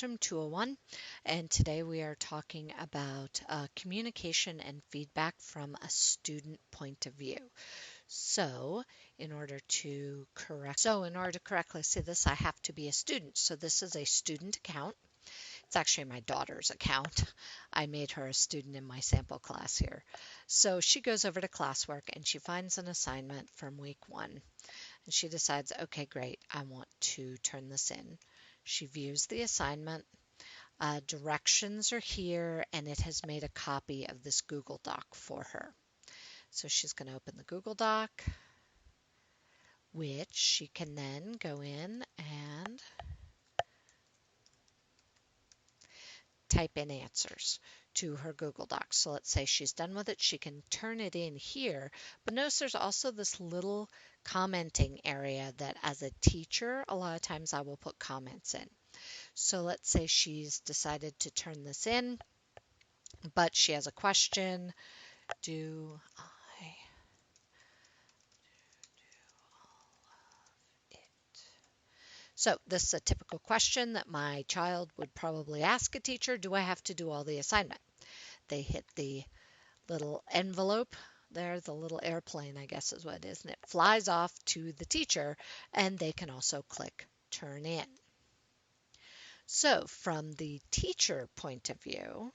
Spectrum 201, and today we are talking about communication and feedback from a student point of view. So, in order to correctly see this, I have to be a student. So this is a student account. It's actually my daughter's account. I made her a student in my sample class here. So she goes over to classwork and she finds an assignment from week 1. And she decides, okay, great, I want to turn this in. She views the assignment. Directions are here, and it has made a copy of this Google Doc for her. So she's going to open the Google Doc, which she can then go in and type in answers to her Google Docs. So let's say she's done with it. She can turn it in here, but notice there's also this little commenting area that as a teacher, a lot of times I will put comments in. So let's say she's decided to turn this in, but she has a question. Do I do it? So this is a typical question that my child would probably ask a teacher. Do I have to do all the assignment? They hit the little envelope there, the little airplane, I guess is what it is, and it flies off to the teacher, and they can also click turn in. So from the teacher point of view,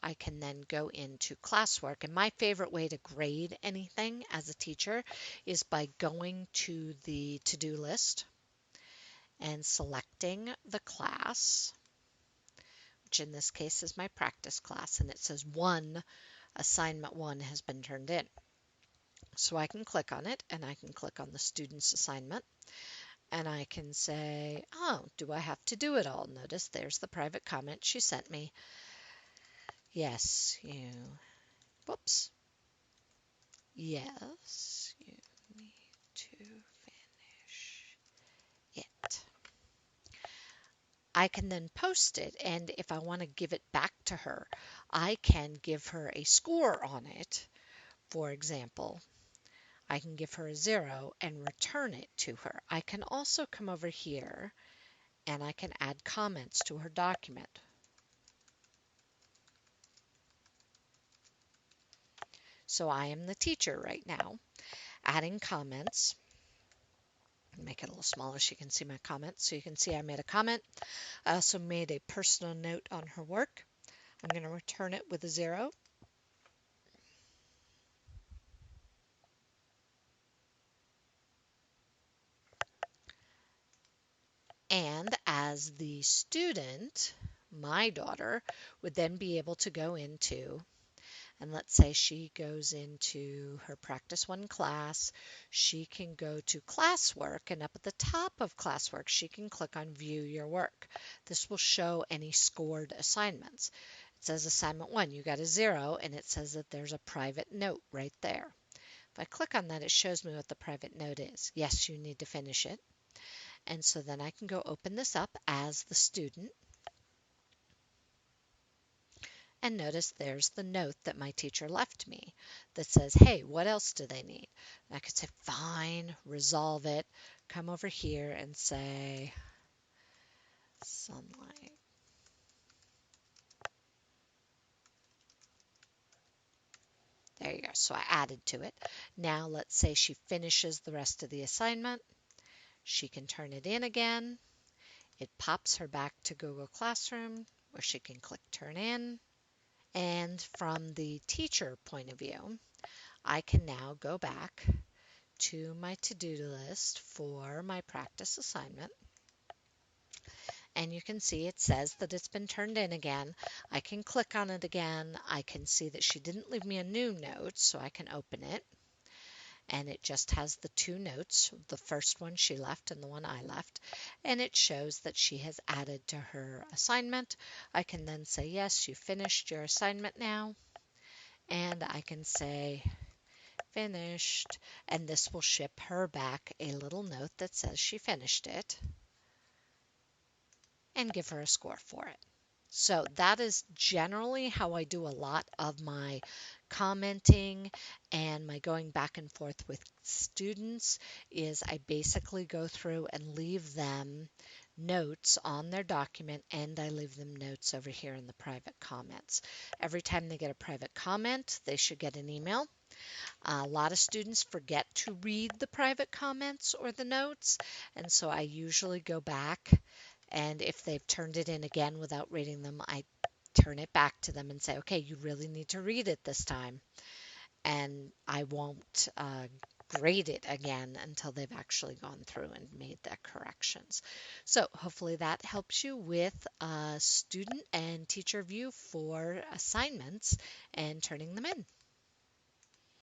I can then go into classwork. And my favorite way to grade anything as a teacher is by going to the to-do list and selecting the class, which in this case is my practice class, and it says assignment 1 has been turned in. So I can click on it, and I can click on the student's assignment, and I can say, oh, do I have to do it all? Notice there's the private comment she sent me. Yes, whoops. Yes, you need to finish it. I can then post it, and if I want to give it back to her, I can give her a score on it. For example, I can give her a 0 and return it to her. I can also come over here and I can add comments to her document. So I am the teacher right now, adding comments. Make it a little smaller so you can see my comments. So you can see I made a comment. I also made a personal note on her work. I'm going to return it with a 0. And as the student, my daughter would then be able to go into, and let's say she goes into her practice 1 class, she can go to classwork, and up at the top of classwork, she can click on view your work. This will show any scored assignments. It says assignment 1, you got a 0, and it says that there's a private note right there. If I click on that, it shows me what the private note is. Yes, you need to finish it. And so then I can go open this up as the student. And notice there's the note that my teacher left me that says, hey, what else do they need? And I could say, fine, resolve it, come over here and say, sunlight. There you go. So I added to it. Now let's say she finishes the rest of the assignment. She can turn it in again. It pops her back to Google Classroom where she can click turn in. And from the teacher point of view, I can now go back to my to-do list for my practice assignment. And you can see it says that it's been turned in again. I can click on it again. I can see that she didn't leave me a new note, so I can open it. And it just has the 2 notes, the first one she left and the one I left. And it shows that she has added to her assignment. I can then say, yes, you finished your assignment now. And I can say, finished. And this will ship her back a little note that says she finished it and give her a score for it. So that is generally how I do a lot of my commenting and my going back and forth with students is I basically go through and leave them notes on their document, and I leave them notes over here in the private comments. Every time they get a private comment, they should get an email. A lot of students forget to read the private comments or the notes, and so I usually go back, and if they've turned it in again without reading them, I turn it back to them and say, okay, you really need to read it this time. And I won't grade it again until they've actually gone through and made the corrections. So hopefully that helps you with a student and teacher view for assignments and turning them in.